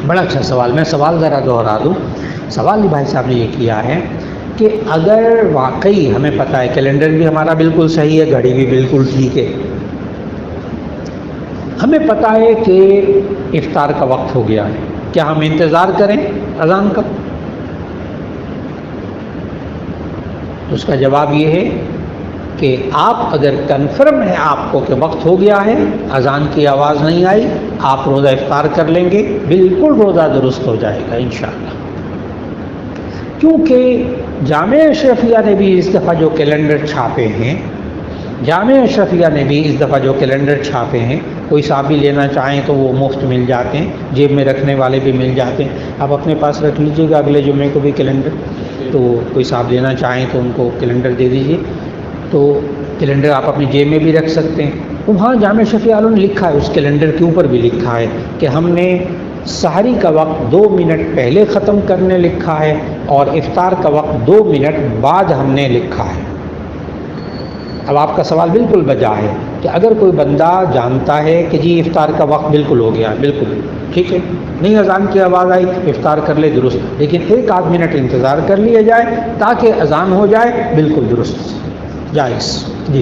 بڑا اچھا سوال. میں سوال ذرا دوہرا دوں. سوال بھائی صاحب نے یہ کیا ہے کہ اگر واقعی ہمیں پتہ ہے کیلنڈر بھی ہمارا بالکل صحیح ہے، گھڑی بھی بالکل ٹھیک ہے، ہمیں پتہ ہے کہ افطار کا وقت ہو گیا ہے، کیا ہم انتظار کریں اذان کا؟ اس کا جواب یہ ہے کہ آپ اگر کنفرم ہے آپ کو کہ وقت ہو گیا ہے، اذان کی آواز نہیں آئی، آپ روزہ افطار کر لیں گے، بالکل روزہ درست ہو جائے گا انشاءاللہ. کیونکہ جامعہ اشرفیہ نے بھی اس دفعہ جو کیلنڈر چھاپے ہیں، کوئی صاحب بھی لینا چاہیں تو وہ مفت مل جاتے ہیں، جیب میں رکھنے والے بھی مل جاتے ہیں. آپ اپنے پاس رکھ لیجئے گا اگلے جمعے کو بھی کیلنڈر، تو کوئی صاحب لینا چاہیں تو ان کو کیلنڈر دے دیجئے. تو کیلنڈر آپ اپنی جیب میں بھی رکھ سکتے ہیں. تو وہاں جامعہ اشرفیہ والوں نے لکھا ہے، اس کیلنڈر کے اوپر بھی لکھا ہے کہ ہم نے سحری کا وقت 2 منٹ پہلے ختم کرنے لکھا ہے اور افطار کا وقت 2 منٹ بعد ہم نے لکھا ہے. اب آپ کا سوال بالکل بجا ہے کہ اگر کوئی بندہ جانتا ہے کہ جی افطار کا وقت بالکل ہو گیا، بالکل ٹھیک ہے، نہیں اذان کی آواز آئی، افطار کر لے درست، لیکن 1 منٹ انتظار کر لیا جائے تاکہ اذان ہو جائے، بالکل درست جائز. جی